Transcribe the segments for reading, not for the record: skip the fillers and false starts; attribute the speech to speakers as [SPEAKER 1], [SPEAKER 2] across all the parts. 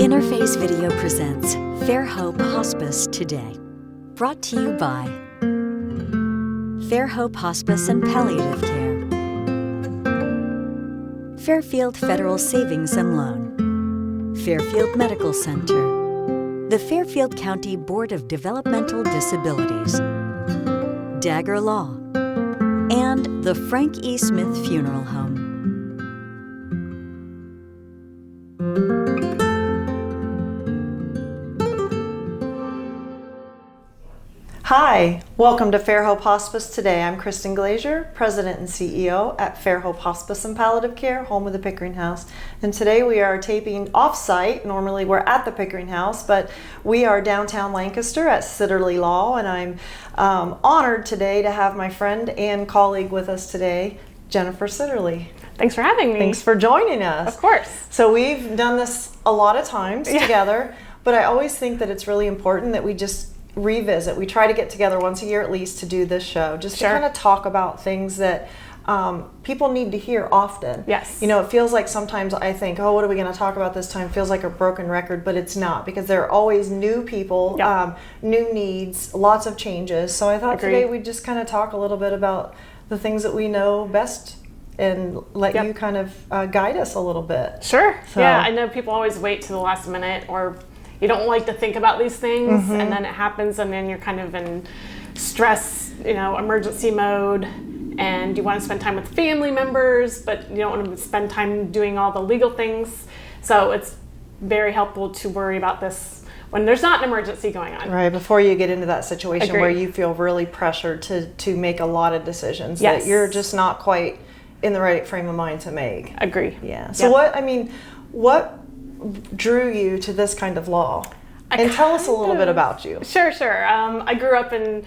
[SPEAKER 1] Interface Video presents Fairhope Hospice Today. Brought to you by Fairhope Hospice and Palliative Care, Fairfield Federal Savings and Loan, Fairfield Medical Center, the Fairfield County Board of Developmental Disabilities, Dagger Law, and the Frank E. Smith Funeral Home.
[SPEAKER 2] Hi, welcome to Fairhope Hospice Today. I'm Kristin, President and CEO at Fairhope Hospice and Palliative Care, home of the Pickering House. And today we are taping off-site. Normally we're at the Pickering House, but we are downtown Lancaster at Sitterley Law, and I'm honored today to have my friend and colleague with us today, Jennifer Sitterley.
[SPEAKER 3] Thanks for having me.
[SPEAKER 2] Thanks for joining us.
[SPEAKER 3] Of course.
[SPEAKER 2] So we've done this a lot of times together, but I always think that it's really important that we just revisit. We try to get together once a year at least to do this show, just to kind of talk about things that people need to hear often.
[SPEAKER 3] Yes.
[SPEAKER 2] You know, it feels like sometimes I think, oh, what are we going to talk about this time? It feels like a broken record, but it's not, because there are always new people, new needs, lots of changes. So I thought today we'd just kind of talk a little bit about the things that we know best and let you kind of guide us a little bit.
[SPEAKER 3] Sure. So. Yeah, I know people always wait to the last minute, or you don't like to think about these things, and then it happens, and then you're kind of in stress, emergency mode, and you want to spend time with family members, but you don't want to spend time doing all the legal things. So it's very helpful to worry about this when there's not an emergency going on.
[SPEAKER 2] Right, before you get into that situation where you feel really pressured to make a lot of decisions that you're just not quite in the right frame of mind to make.
[SPEAKER 3] Agree.
[SPEAKER 2] Yeah. So what drew you to this kind of law? And tell us a little bit about you.
[SPEAKER 3] Sure. I grew up in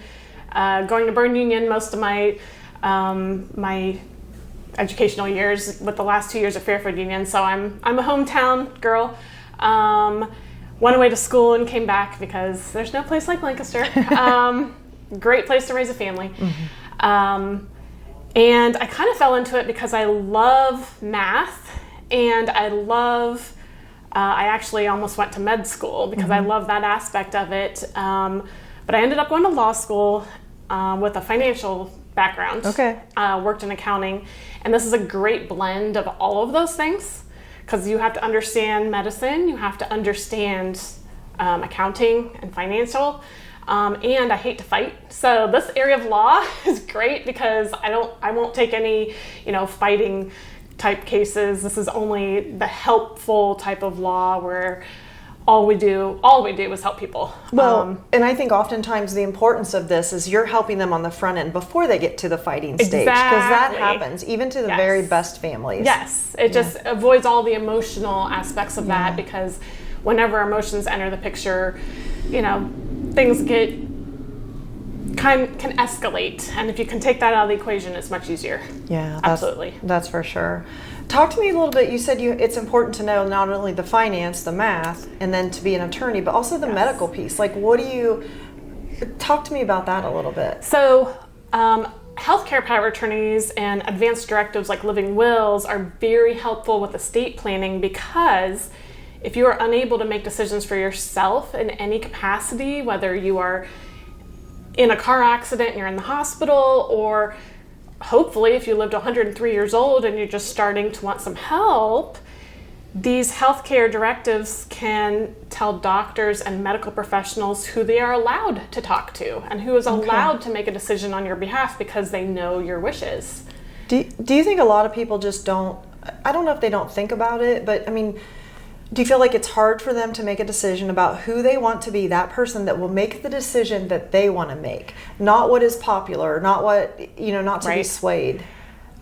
[SPEAKER 3] going to Burn Union most of my my educational years, with the last 2 years of Fairfield Union. So I'm a hometown girl. Went away to school and came back because there's no place like Lancaster. Great place to raise a family. And I kind of fell into it because I love math, and I actually almost went to med school because I love that aspect of it. But I ended up going to law school with a financial background. Worked in accounting. And this is a great blend of all of those things, because you have to understand medicine, you have to understand accounting and financial. And I hate to fight. So this area of law is great because I won't take any, fighting type cases. This is only the helpful type of law where all we do is help people.
[SPEAKER 2] Well, and I think oftentimes the importance of this is you're helping them on the front end before they get to the fighting stage. Because that happens even to the very best families.
[SPEAKER 3] Yes. It just avoids all the emotional aspects of that, because whenever emotions enter the picture, things can escalate, and if you can take that out of the equation, it's much easier.
[SPEAKER 2] Absolutely. That's for sure. Talk to me a little bit. You said it's important to know not only the finance, the math, and then to be an attorney, but also the medical piece. Like, talk to me about that a little bit.
[SPEAKER 3] So healthcare power of attorneys and advanced directives like living wills are very helpful with estate planning, because if you are unable to make decisions for yourself in any capacity, whether you are in a car accident and you're in the hospital, or hopefully if you lived 103 years old and you're just starting to want some help, these healthcare directives can tell doctors and medical professionals who they are allowed to talk to and who is allowed to make a decision on your behalf, because they know your wishes.
[SPEAKER 2] Do you think a lot of people just don't, I don't know if they don't think about it, but do you feel like it's hard for them to make a decision about who they want to be, that person that will make the decision that they want to make, not what is popular, not what, not to be swayed?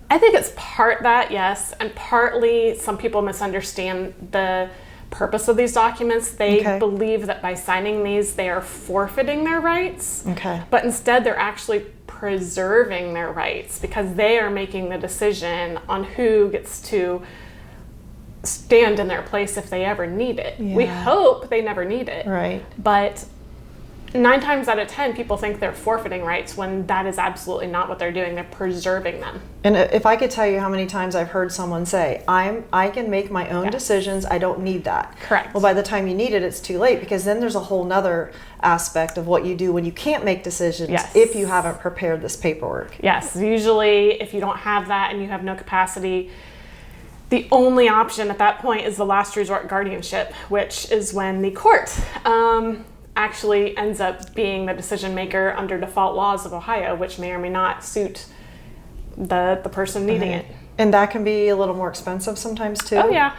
[SPEAKER 3] I think it's part that, yes, and partly some people misunderstand the purpose of these documents. They believe that by signing these, they are forfeiting their rights, but instead they're actually preserving their rights, because they are making the decision on who gets to stand in their place if they ever need it. We hope they never need it.
[SPEAKER 2] Right.
[SPEAKER 3] But 9 times out of 10, people think they're forfeiting rights when that is absolutely not what they're doing. They're preserving them.
[SPEAKER 2] And if I could tell you how many times I've heard someone say, I can make my own decisions, I don't need that.
[SPEAKER 3] Correct.
[SPEAKER 2] Well, by the time you need it, it's too late, because then there's a whole nother aspect of what you do when you can't make decisions if you haven't prepared this paperwork.
[SPEAKER 3] Yes. Usually, if you don't have that and you have no capacity, the only option at that point is the last resort guardianship, which is when the court actually ends up being the decision maker under default laws of Ohio, which may or may not suit the person needing it.
[SPEAKER 2] And that can be a little more expensive sometimes too.
[SPEAKER 3] Oh yeah.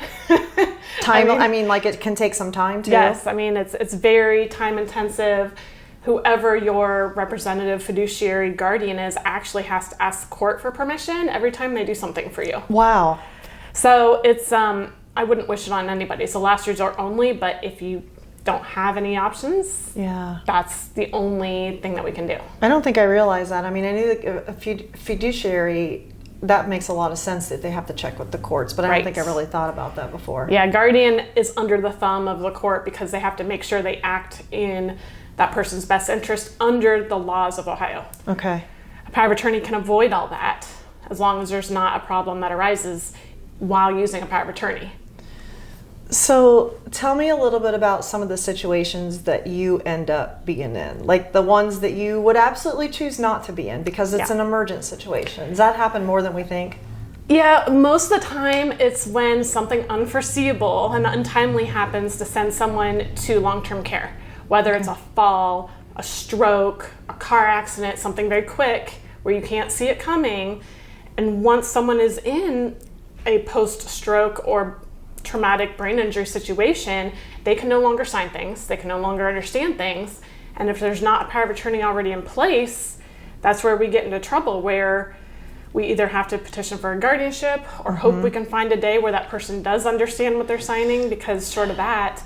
[SPEAKER 2] I mean, like it can take some time too.
[SPEAKER 3] Yes, I mean it's very time intensive. Whoever your representative fiduciary guardian is actually has to ask the court for permission every time they do something for you.
[SPEAKER 2] Wow.
[SPEAKER 3] So it's I wouldn't wish it on anybody. It's a last resort only, but if you don't have any options, that's the only thing that we can do.
[SPEAKER 2] I don't think I realized that. I mean, I knew that a fiduciary, that makes a lot of sense that they have to check with the courts, but I don't think I really thought about that before.
[SPEAKER 3] Yeah, guardian is under the thumb of the court because they have to make sure they act in that person's best interest under the laws of Ohio.
[SPEAKER 2] Okay.
[SPEAKER 3] A power of attorney can avoid all that as long as there's not a problem that arises while using a power of attorney.
[SPEAKER 2] So tell me a little bit about some of the situations that you end up being in, like the ones that you would absolutely choose not to be in because it's an emergent situation. Does that happen more than we think?
[SPEAKER 3] Yeah, most of the time it's when something unforeseeable and untimely happens to send someone to long-term care, whether it's a fall, a stroke, a car accident, something very quick where you can't see it coming. And once someone is in a post-stroke or traumatic brain injury situation, they can no longer sign things, they can no longer understand things, and if there's not a power of attorney already in place, that's where we get into trouble, where we either have to petition for a guardianship or hope we can find a day where that person does understand what they're signing, because short of that,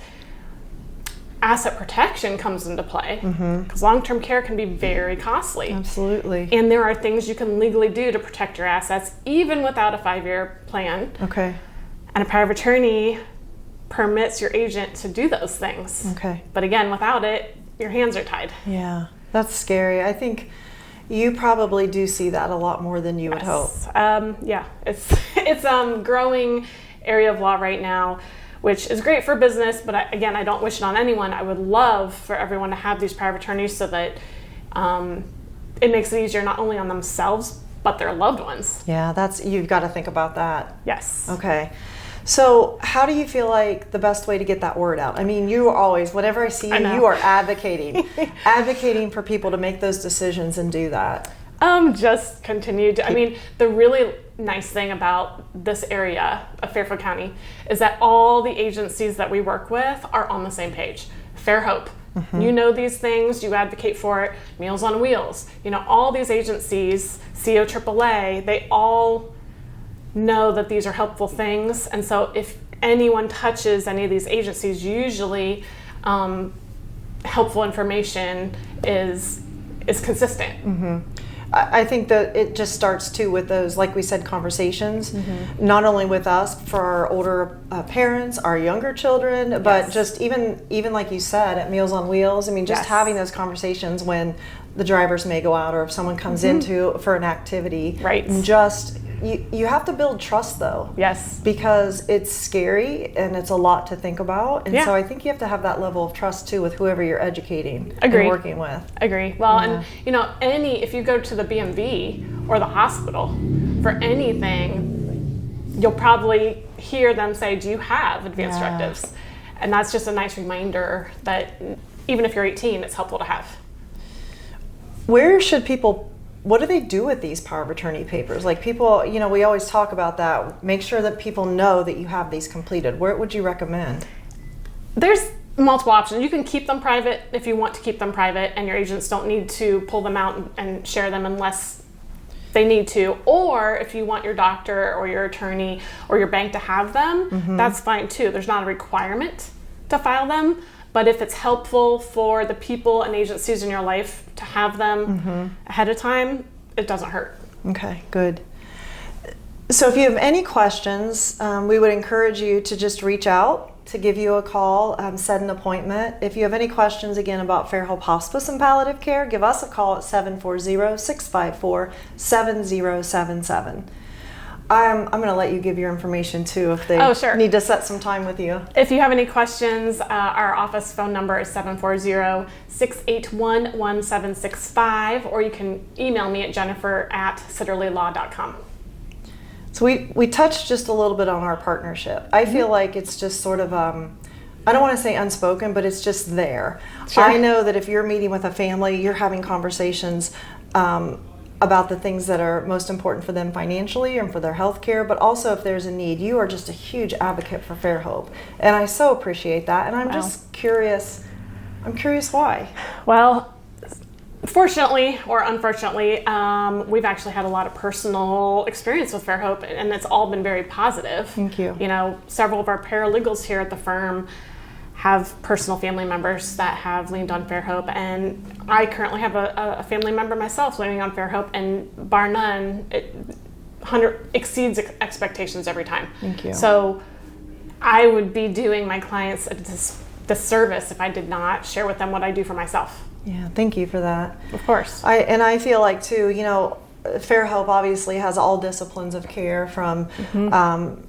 [SPEAKER 3] asset protection comes into play, because long-term care can be very costly.
[SPEAKER 2] Absolutely.
[SPEAKER 3] And there are things you can legally do to protect your assets even without a 5-year plan.
[SPEAKER 2] Okay.
[SPEAKER 3] And a power of attorney permits your agent to do those things.
[SPEAKER 2] Okay.
[SPEAKER 3] But again, without it, your hands are tied.
[SPEAKER 2] Yeah, that's scary. I think you probably do see that a lot more than you would hope.
[SPEAKER 3] Yeah, it's growing area of law right now, which is great for business, but I don't wish it on anyone. I would love for everyone to have these power of attorneys so that it makes it easier not only on themselves, but their loved ones.
[SPEAKER 2] Yeah, you've got to think about that.
[SPEAKER 3] Yes.
[SPEAKER 2] Okay. So how do you feel like the best way to get that word out? I mean, you are always, whenever I see you, you are advocating for people to make those decisions and do that.
[SPEAKER 3] Just continue to, I mean, the really nice thing about this area of Fairfield County is that all the agencies that we work with are on the same page. Fairhope, you know these things, you advocate for it. Meals on Wheels, all these agencies, COAAA, they all know that these are helpful things. And so if anyone touches any of these agencies, usually helpful information is consistent.
[SPEAKER 2] I think that it just starts too with those, like we said, conversations, not only with us, for our older parents, our younger children, but just even like you said, at Meals on Wheels. I mean, just having those conversations when the drivers may go out or if someone comes into for an activity.
[SPEAKER 3] Right.
[SPEAKER 2] And just, you have to build trust though.
[SPEAKER 3] Yes.
[SPEAKER 2] Because it's scary and it's a lot to think about. And so I think you have to have that level of trust too with whoever you're educating and working with.
[SPEAKER 3] Agree. Well, and if you go to the BMV or the hospital for anything, you'll probably hear them say, do you have advanced directives? And that's just a nice reminder that even if you're 18, it's helpful to have.
[SPEAKER 2] Where should people, what do they do with these power of attorney papers? Like people, we always talk about that. Make sure that people know that you have these completed. Where would you recommend?
[SPEAKER 3] There's multiple options. You can keep them private if you want to keep them private, and your agents don't need to pull them out and share them unless they need to. Or if you want your doctor or your attorney or your bank to have them, that's fine too. There's not a requirement to file them. But if it's helpful for the people and agencies in your life to have them ahead of time, it doesn't hurt.
[SPEAKER 2] Okay, good. So if you have any questions, we would encourage you to just reach out to give you a call, set an appointment. If you have any questions, again, about Fairhope Hospice and Palliative Care, give us a call at 740-654-7077. I'm going to let you give your information too if they need to set some time with you.
[SPEAKER 3] If you have any questions, our office phone number is 740-681-1765, or you can email me at jennifer@sitterleylaw.com.
[SPEAKER 2] So we touched just a little bit on our partnership. I feel like it's just sort of, I don't want to say unspoken, but it's just there.
[SPEAKER 3] Sure.
[SPEAKER 2] I know that if you're meeting with a family, you're having conversations about the things that are most important for them financially and for their health care, but also if there's a need. You are just a huge advocate for Fairhope, and I so appreciate that. And I'm just curious. I'm curious why.
[SPEAKER 3] Well, fortunately or unfortunately, we've actually had a lot of personal experience with Fairhope, and it's all been very positive.
[SPEAKER 2] Thank you.
[SPEAKER 3] You know, several of our paralegals here at the firm have personal family members that have leaned on Fairhope, and I currently have a family member myself leaning on Fairhope, and bar none, it exceeds expectations every time.
[SPEAKER 2] Thank you.
[SPEAKER 3] So I would be doing my clients a disservice if I did not share with them what I do for myself.
[SPEAKER 2] Yeah, thank you for that.
[SPEAKER 3] Of course.
[SPEAKER 2] I feel like too, you know, Fairhope obviously has all disciplines of care, from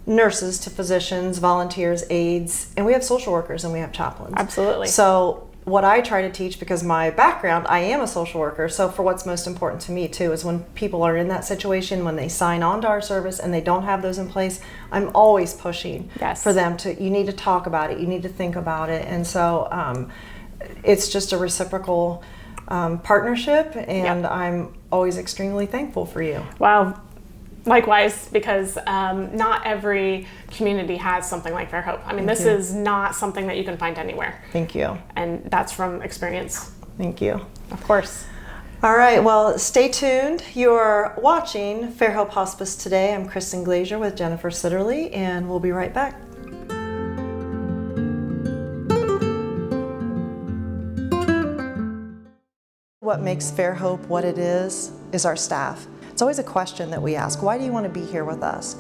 [SPEAKER 2] nurses to physicians, volunteers, aides, and we have social workers and we have chaplains.
[SPEAKER 3] Absolutely.
[SPEAKER 2] So what I try to teach, because my background, I am a social worker, so for what's most important to me too is when people are in that situation, when they sign on to our service and they don't have those in place, I'm always pushing for them to, you need to talk about it, you need to think about it. And so it's just a reciprocal partnership, and I'm always extremely thankful for you.
[SPEAKER 3] Well, likewise, because not every community has something like Fairhope. I mean, this is not something that you can find anywhere.
[SPEAKER 2] Thank you.
[SPEAKER 3] And that's from experience.
[SPEAKER 2] Thank you.
[SPEAKER 3] Of course.
[SPEAKER 2] All right, well, stay tuned. You're watching Fairhope Hospice Today. I'm Kristin Glazier with Jennifer Sitterley, and we'll be right back. What makes Fairhope what it is our staff. It's always a question that we ask, why do you want to be here with us?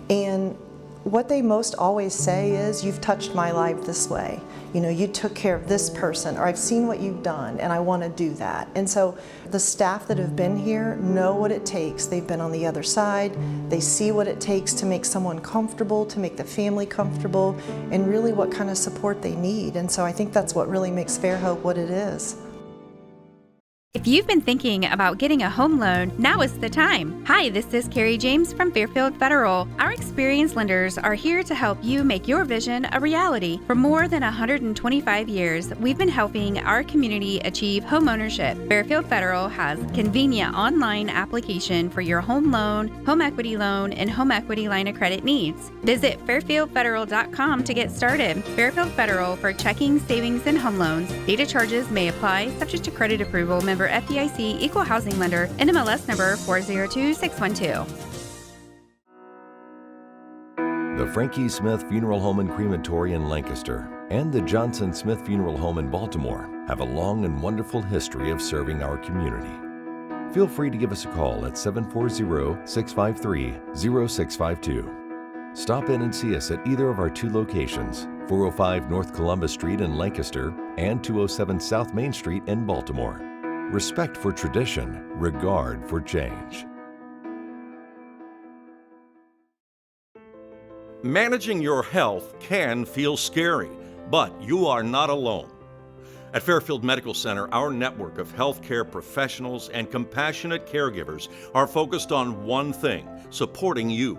[SPEAKER 2] And what they most always say is, you've touched my life this way. You know, you took care of this person, or I've seen what you've done and I want to do that. And so the staff that have been here know what it takes. They've been on the other side. They see what it takes to make someone comfortable, to make the family comfortable, and really what kind of support they need. And so I think that's what really makes Fairhope what it is.
[SPEAKER 4] If you've been thinking about getting a home loan, now is the time. Hi, this is Carrie James from Fairfield Federal. Our experienced lenders are here to help you make your vision a reality. For more than 125 years, we've been helping our community achieve homeownership. Fairfield Federal has convenient online application for your home loan, home equity loan, and home equity line of credit needs. Visit fairfieldfederal.com to get started. Fairfield Federal for checking, savings, and home loans. Data charges may apply, subject to credit approval. Member FDIC, Equal Housing Lender, NMLS number 402612.
[SPEAKER 5] The Frankie Smith Funeral Home and Crematory in Lancaster and the Johnson Smith Funeral Home in Baltimore have a long and wonderful history of serving our community. Feel free to give us a call at 740-653-0652. Stop in and see us at either of our two locations, 405 North Columbus Street in Lancaster and 207 South Main Street in Baltimore. Respect for tradition, regard for change.
[SPEAKER 6] Managing your health can feel scary, but you are not alone. At Fairfield Medical Center, our network of healthcare professionals and compassionate caregivers are focused on one thing: supporting you.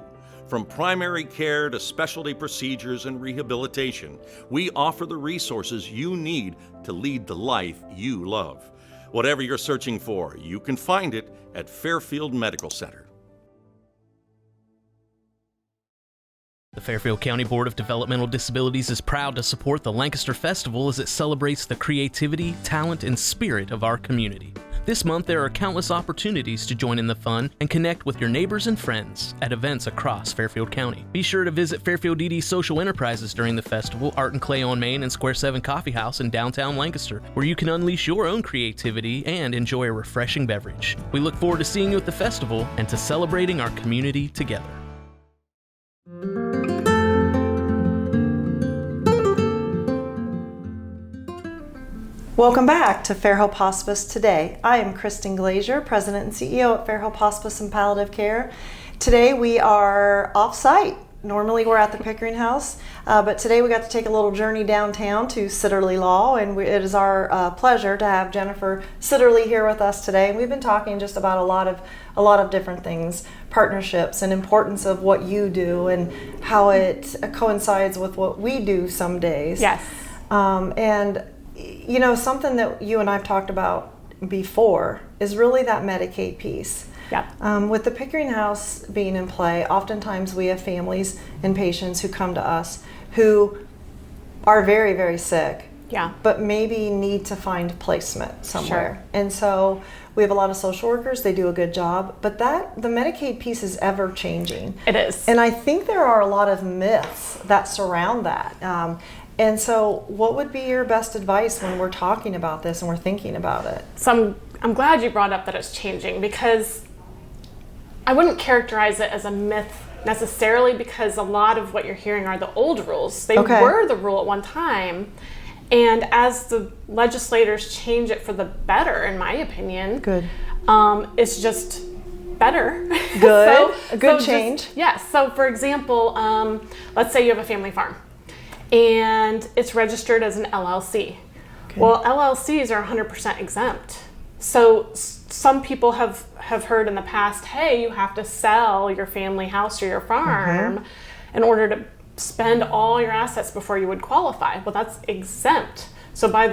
[SPEAKER 6] From primary care to specialty procedures and rehabilitation, we offer the resources you need to lead the life you love. Whatever you're searching for, you can find it at Fairfield Medical Center.
[SPEAKER 7] The Fairfield County Board of Developmental Disabilities is proud to support the Lancaster Festival as it celebrates the creativity, talent, and spirit of our community. This month, there are countless opportunities to join in the fun and connect with your neighbors and friends at events across Fairfield County. Be sure to visit Fairfield DD Social Enterprises during the festival, Art and Clay on Main, and Square 7 Coffee House in downtown Lancaster, where you can unleash your own creativity and enjoy a refreshing beverage. We look forward to seeing you at the festival and to celebrating our community together.
[SPEAKER 2] Welcome back to Fairhope Hospice Today. I am Kristin Glazier, President and CEO at Fairhope Hospice and Palliative Care. Today we are off-site. Normally we're at the Pickering House, but today we got to take a little journey downtown to Sitterley Law, and it is our pleasure to have Jennifer Sitterley here with us today. We've been talking just about a lot of different things, partnerships, and importance of what you do and how it coincides with what we do some days.
[SPEAKER 3] Yes.
[SPEAKER 2] And you know, something that you and I've talked about before is really that Medicaid piece.
[SPEAKER 3] Yeah.
[SPEAKER 2] With the Pickering House being in play, oftentimes we have families and patients who come to us who are very, very sick,
[SPEAKER 3] Yeah.
[SPEAKER 2] but maybe need to find placement somewhere.
[SPEAKER 3] Sure.
[SPEAKER 2] And so we have a lot of social workers, they do a good job, but the Medicaid piece is ever changing.
[SPEAKER 3] It is.
[SPEAKER 2] And I think there are a lot of myths that surround that. And so what would be your best advice when we're talking about this and we're thinking about it?
[SPEAKER 3] So I'm glad you brought up that it's changing, because I wouldn't characterize it as a myth necessarily, because a lot of what you're hearing are the old rules. They were the rule at one time. And as the legislators change it for the better, in my opinion,
[SPEAKER 2] Good.
[SPEAKER 3] It's just better.
[SPEAKER 2] Good. A good change.
[SPEAKER 3] Yes. So for example, let's say you have a family farm and it's registered as an LLC. Okay. Well, LLCs are 100% exempt. So some people have heard in the past, hey, you have to sell your family house or your farm in order to spend all your assets before you would qualify. Well, that's exempt. So by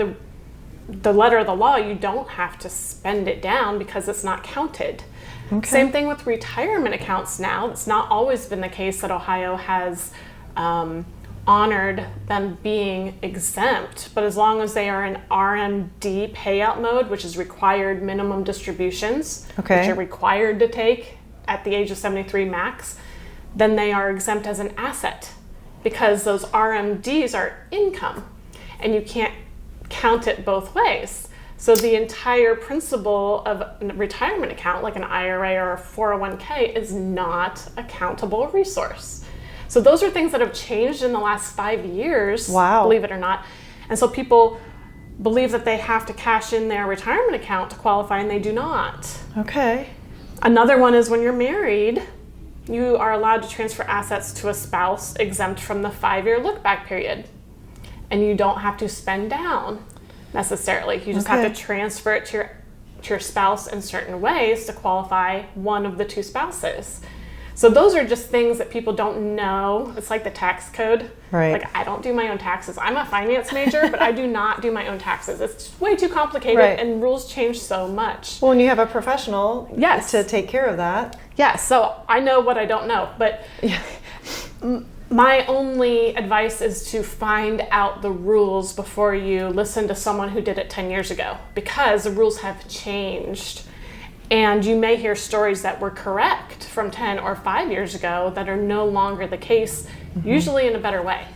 [SPEAKER 3] the letter of the law, you don't have to spend it down because it's not counted. Okay. Same thing with retirement accounts now. It's not always been the case that Ohio has honored them being exempt, but as long as they are in RMD payout mode, which is required minimum distributions, which you're required to take at the age of 73 max, then they are exempt as an asset, because those RMDs are income and you can't count it both ways. So the entire principle of a retirement account, like an IRA or a 401k, is not a countable resource. So those are things that have changed in the last 5 years, believe it or not. And so people believe that they have to cash in their retirement account to qualify, and they do not.
[SPEAKER 2] Okay.
[SPEAKER 3] Another one is when you're married, you are allowed to transfer assets to a spouse exempt from the 5-year look-back period. And you don't have to spend down necessarily. You just have to transfer it to your spouse in certain ways to qualify one of the two spouses. So those are just things that people don't know. It's like the tax code.
[SPEAKER 2] Right.
[SPEAKER 3] Like, I don't do my own taxes. I'm a finance major, but I do not do my own taxes. It's way too complicated, and rules change so much.
[SPEAKER 2] Well, and you have a professional to take care of that.
[SPEAKER 3] Yeah, so I know what I don't know, but my only advice is to find out the rules before you listen to someone who did it 10 years ago, because the rules have changed. And you may hear stories that were correct from 10 or 5 years ago that are no longer the case, usually in a better way.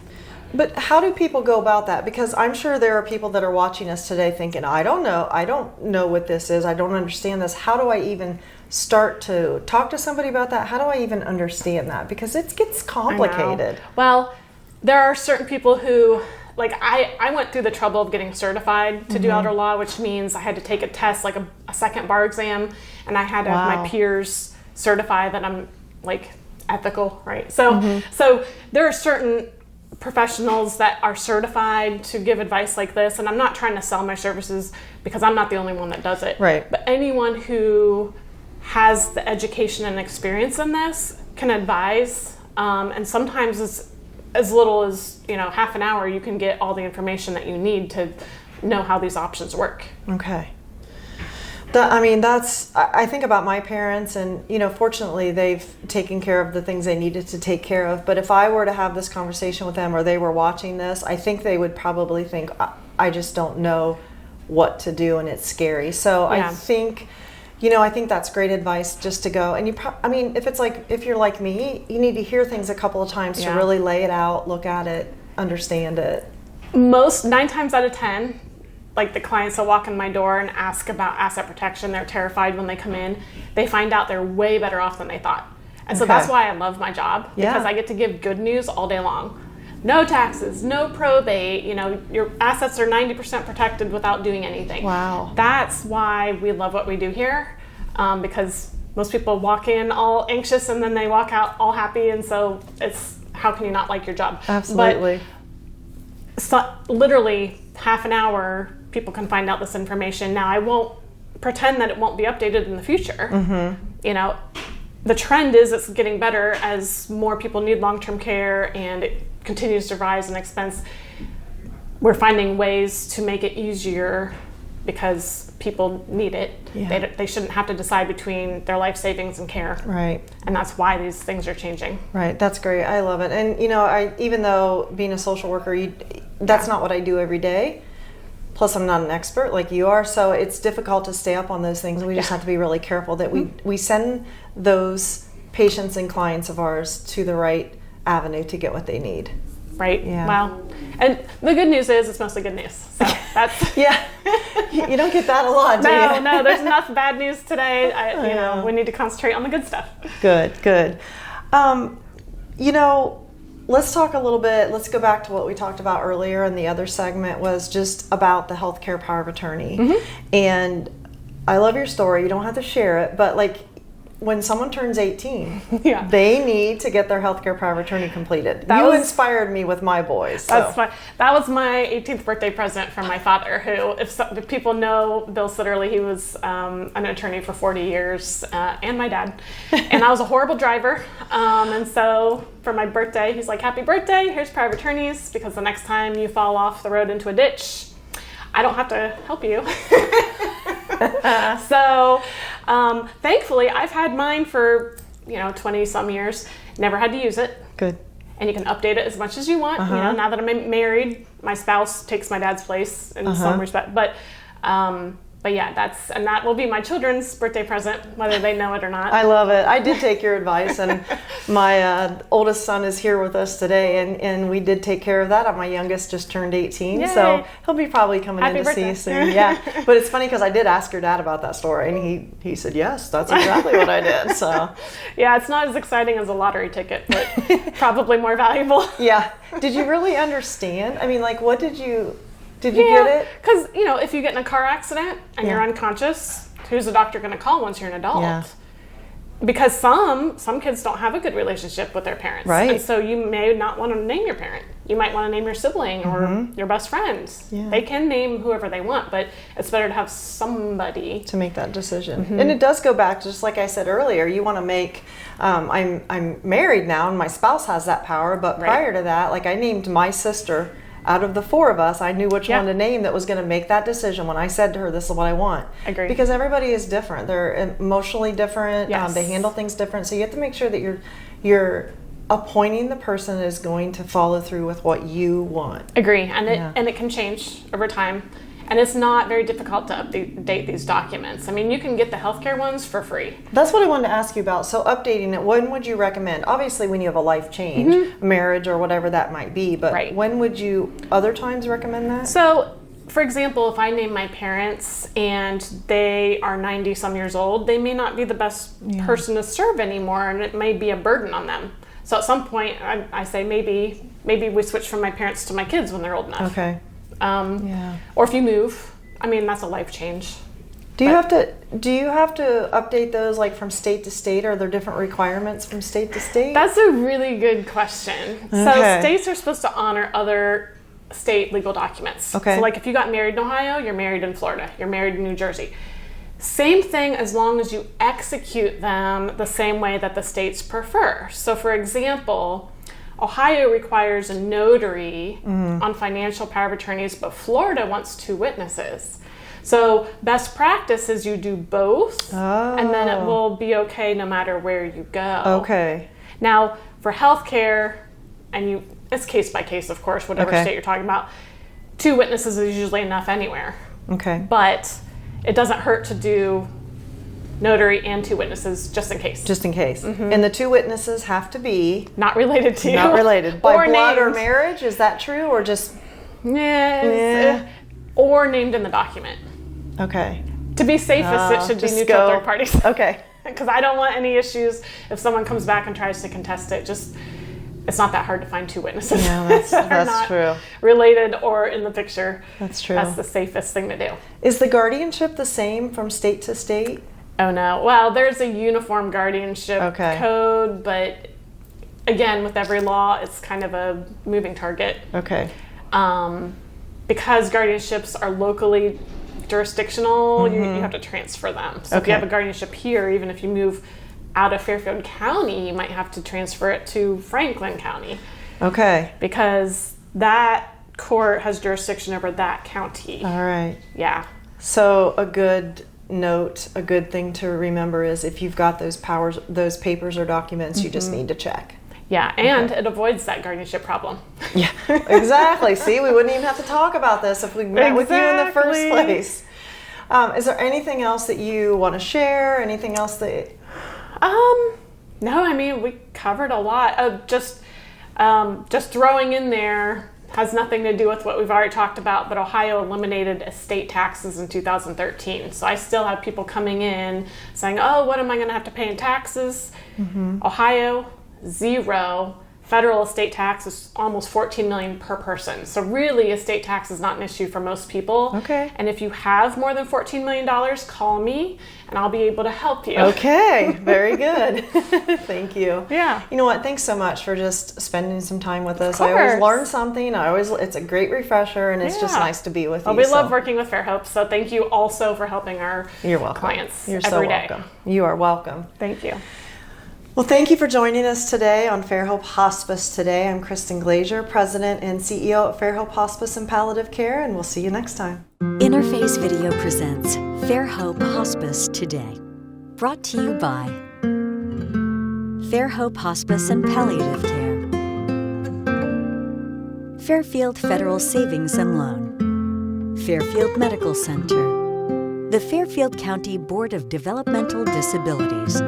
[SPEAKER 2] But how do people go about that? Because I'm sure there are people that are watching us today thinking, I don't know what this is. I don't understand this. How do I even start to talk to somebody about that? How do I even understand that? Because it gets complicated.
[SPEAKER 3] Well, there are certain people who, like I went through the trouble of getting certified to do elder law, which means I had to take a test, like a second bar exam, and I had to have my peers certify that I'm like ethical, right? So so there are certain professionals that are certified to give advice like this, and I'm not trying to sell my services because I'm not the only one that does it.
[SPEAKER 2] Right.
[SPEAKER 3] But anyone who has the education and experience in this can advise, and sometimes it's as little as half an hour, you can get all the information that you need to know how these options work.
[SPEAKER 2] Okay. I think about my parents, and fortunately they've taken care of the things they needed to take care of. But if I were to have this conversation with them, or they were watching this, I think they would probably think, I just don't know what to do, and it's scary. So I think that's great advice, just to go. And if you're like me, you need to hear things a couple of times to really lay it out, look at it, understand it.
[SPEAKER 3] 9 times out of 10, like the clients that walk in my door and ask about asset protection, they're terrified when they come in. They find out they're way better off than they thought. And so that's why I love my job, because I get to give good news all day long. no taxes, no probate, your assets are 90% protected without doing anything.
[SPEAKER 2] Wow.
[SPEAKER 3] That's why we love what we do here, because most people walk in all anxious and then they walk out all happy, and so it's, how can you not like your job?
[SPEAKER 2] Absolutely.
[SPEAKER 3] But literally half an hour, people can find out this information. Now, I won't pretend that it won't be updated in the future. The trend is it's getting better as more people need long-term care and it continues to rise in expense. We're finding ways to make it easier because people need it.
[SPEAKER 2] Yeah.
[SPEAKER 3] They shouldn't have to decide between their life savings and care.
[SPEAKER 2] Right.
[SPEAKER 3] And that's why these things are changing.
[SPEAKER 2] Right. That's great. I love it. And, even though being a social worker, that's not what I do every day. Plus, I'm not an expert like you are, so it's difficult to stay up on those things. We just have to be really careful that we send those patients and clients of ours to the right avenue to get what they need.
[SPEAKER 3] Right.
[SPEAKER 2] Yeah.
[SPEAKER 3] Well, and the good news is it's mostly good news. So that's
[SPEAKER 2] yeah. You don't get that a lot, do you?
[SPEAKER 3] No. There's enough bad news today. We need to concentrate on the good stuff.
[SPEAKER 2] Good. Let's talk a little bit, let's go back to what we talked about earlier, and the other segment was just about the healthcare power of attorney. And I love your story. You don't have to share it, but when someone turns 18, they need to get their healthcare power of attorney completed. You inspired me with my boys. So.
[SPEAKER 3] That was my 18th birthday present from my father, who, if people know Bill Sitterley, he was an attorney for 40 years, and my dad. And I was a horrible driver. And so for my birthday, he's like, happy birthday, here's power of attorneys, because the next time you fall off the road into a ditch, I don't have to help you. So thankfully, I've had mine for 20 some years. Never had to use it.
[SPEAKER 2] Good.
[SPEAKER 3] And you can update it as much as you want. Now that I'm married, my spouse takes my dad's place in some respect. But yeah, that will be my children's birthday present, whether they know it or not.
[SPEAKER 2] I love it. I did take your advice, and my oldest son is here with us today, and we did take care of that. My youngest just turned 18,
[SPEAKER 3] Yay.
[SPEAKER 2] So he'll be probably coming
[SPEAKER 3] Happy
[SPEAKER 2] in to see
[SPEAKER 3] birthday.
[SPEAKER 2] you soon. Yeah, but it's funny because I did ask your dad about that story, and he said, yes, that's exactly what I did. So
[SPEAKER 3] yeah, it's not as exciting as a lottery ticket, but probably more valuable.
[SPEAKER 2] Yeah. Did you really understand? I mean, what did you... Did you get it?
[SPEAKER 3] Because, if you get in a car accident and you're unconscious, who's the doctor going to call once you're an adult?
[SPEAKER 2] Yeah.
[SPEAKER 3] Because some kids don't have a good relationship with their parents.
[SPEAKER 2] Right.
[SPEAKER 3] And so you may not want to name your parent. You might want to name your sibling or your best friend.
[SPEAKER 2] Yeah.
[SPEAKER 3] They can name whoever they want, but it's better to have somebody
[SPEAKER 2] to make that decision. And it does go back, just like I said earlier, you want to make, I'm married now and my spouse has that power, but prior to that, I named my sister. Out of the four of us, I knew which one to name that was going to make that decision when I said to her, this is what I want.
[SPEAKER 3] Agreed.
[SPEAKER 2] Because everybody is different. They're emotionally different.
[SPEAKER 3] Yes.
[SPEAKER 2] They handle things different. So you have to make sure that you're appointing the person that is going to follow through with what you want.
[SPEAKER 3] Agree. And it can change over time. And it's not very difficult to update these documents. I mean, you can get the healthcare ones for free.
[SPEAKER 2] That's what I wanted to ask you about. So updating it, when would you recommend? Obviously, when you have a life change, marriage or whatever that might be, but when would you other times recommend that?
[SPEAKER 3] So, for example, if I name my parents and they are 90 some years old, they may not be the best person to serve anymore, and it may be a burden on them. So at some point, I say maybe we switch from my parents to my kids when they're old enough.
[SPEAKER 2] Okay.
[SPEAKER 3] Or if you move, that's a life change.
[SPEAKER 2] Do you have to update those from state to state? Are there different requirements from state to state?
[SPEAKER 3] That's a really good question.
[SPEAKER 2] Okay.
[SPEAKER 3] So states are supposed to honor other state legal documents.
[SPEAKER 2] Okay.
[SPEAKER 3] So if you got married in Ohio, you're married in Florida, you're married in New Jersey. Same thing as long as you execute them the same way that the states prefer. So for example, Ohio requires a notary on financial power of attorneys, but Florida wants 2 witnesses. So best practice is you do both, and then it will be okay no matter where you go.
[SPEAKER 2] Okay.
[SPEAKER 3] Now, for healthcare, it's case by case, of course, whatever state you're talking about, 2 witnesses is usually enough anywhere.
[SPEAKER 2] Okay.
[SPEAKER 3] But it doesn't hurt to do notary and 2 witnesses just in case.
[SPEAKER 2] Just in case. And the 2 witnesses have to be
[SPEAKER 3] not related to you.
[SPEAKER 2] Not related. By blood
[SPEAKER 3] named.
[SPEAKER 2] or marriage? Is that true? Or just
[SPEAKER 3] or named in the document.
[SPEAKER 2] Okay.
[SPEAKER 3] To be safest, it should be neutral third parties.
[SPEAKER 2] Okay.
[SPEAKER 3] Because I don't want any issues if someone comes back and tries to contest it. Just it's not that hard to find two witnesses.
[SPEAKER 2] Yeah, that's
[SPEAKER 3] not
[SPEAKER 2] true.
[SPEAKER 3] Related or in the picture.
[SPEAKER 2] That's true.
[SPEAKER 3] That's the safest thing to do.
[SPEAKER 2] Is the guardianship the same from state to state?
[SPEAKER 3] Oh no. Well, there's a uniform guardianship code, but again, with every law, it's kind of a moving target.
[SPEAKER 2] Okay.
[SPEAKER 3] Because guardianships are locally jurisdictional, you have to transfer them. So if you have a guardianship here, even if you move out of Fairfield County, you might have to transfer it to Franklin County.
[SPEAKER 2] Okay.
[SPEAKER 3] Because that court has jurisdiction over that county.
[SPEAKER 2] All right.
[SPEAKER 3] Yeah.
[SPEAKER 2] So a good thing to remember is if you've got those papers or documents, you just need to check.
[SPEAKER 3] Yeah, and it avoids that guardianship problem.
[SPEAKER 2] Yeah, exactly. See, we wouldn't even have to talk about this if we met with you in the first place. Is there anything else that you want to share? Anything else that...
[SPEAKER 3] No, I mean, we covered a lot. Just throwing in there, has nothing to do with what we've already talked about, but Ohio eliminated estate taxes in 2013. So I still have people coming in saying, oh, what am I going to have to pay in taxes? Ohio, 0. Federal estate tax is almost $14 million per person. So really, estate tax is not an issue for most people.
[SPEAKER 2] Okay.
[SPEAKER 3] And if you have more than $14 million, call me and I'll be able to help you.
[SPEAKER 2] Okay, very good. Thank you.
[SPEAKER 3] Yeah.
[SPEAKER 2] You know what? Thanks so much for just spending some time with us.
[SPEAKER 3] Of course.
[SPEAKER 2] I always learn something. It's a great refresher, and it's just nice to be with you.
[SPEAKER 3] We love working with Fairhope, so thank you also for helping our clients
[SPEAKER 2] You're
[SPEAKER 3] every
[SPEAKER 2] so
[SPEAKER 3] day.
[SPEAKER 2] welcome. You are welcome.
[SPEAKER 3] Thank you.
[SPEAKER 2] Well, thank you for joining us today on Fairhope Hospice Today. I'm Kristin Glazier, President and CEO at Fairhope Hospice and Palliative Care, and we'll see you next time.
[SPEAKER 1] Interface Video presents Fairhope Hospice Today. Brought to you by Fairhope Hospice and Palliative Care, Fairfield Federal Savings and Loan, Fairfield Medical Center, the Fairfield County Board of Developmental Disabilities,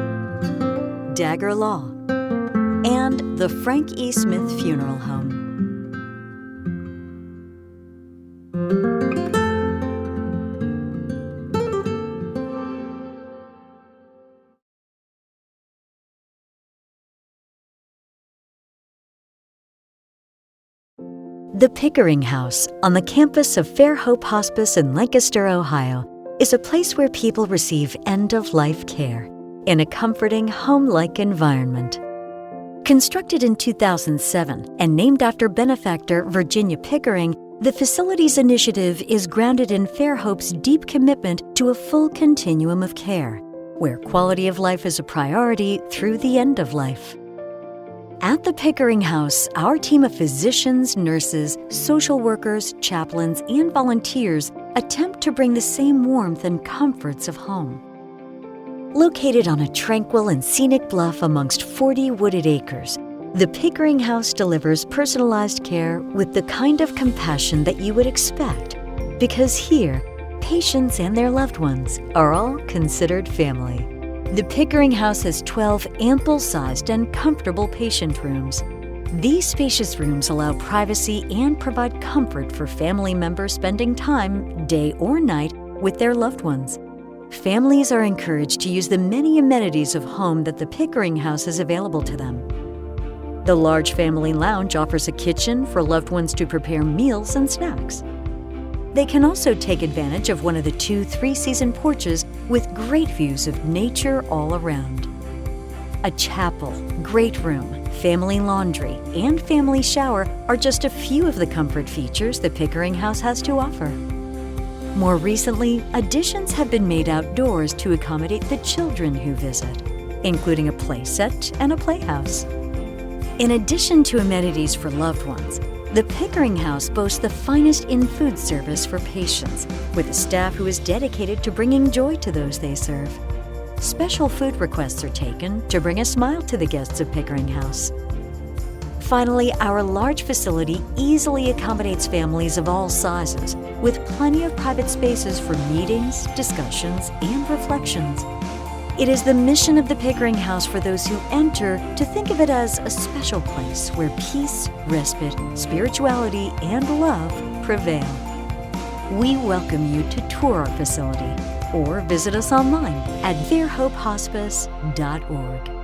[SPEAKER 1] Dagger Law, and the Frank E. Smith Funeral Home. The Pickering House on the campus of Fairhope Hospice in Lancaster, Ohio, is a place where people receive end-of-life care in a comforting, home-like environment. Constructed in 2007 and named after benefactor Virginia Pickering, the facilities initiative is grounded in Fairhope's deep commitment to a full continuum of care, where quality of life is a priority through the end of life. At the Pickering House, our team of physicians, nurses, social workers, chaplains, and volunteers attempt to bring the same warmth and comforts of home. Located on a tranquil and scenic bluff amongst 40 wooded acres, the Pickering House delivers personalized care with the kind of compassion that you would expect, because here, patients and their loved ones are all considered family. The Pickering House has 12 ample-sized and comfortable patient rooms. These spacious rooms allow privacy and provide comfort for family members spending time, day or night, with their loved ones. Families are encouraged to use the many amenities of home that the Pickering House is available to them. The large family lounge offers a kitchen for loved ones to prepare meals and snacks. They can also take advantage of one of the 2 3-season porches with great views of nature all around. A chapel, great room, family laundry, and family shower are just a few of the comfort features the Pickering House has to offer. More recently, additions have been made outdoors to accommodate the children who visit, including a play set and a playhouse. In addition to amenities for loved ones, the Pickering House boasts the finest in-food service for patients, with a staff who is dedicated to bringing joy to those they serve. Special food requests are taken to bring a smile to the guests of Pickering House. Finally, our large facility easily accommodates families of all sizes, with plenty of private spaces for meetings, discussions, and reflections. It is the mission of the Pickering House for those who enter to think of it as a special place where peace, respite, spirituality, and love prevail. We welcome you to tour our facility or visit us online at fairhopehospice.org.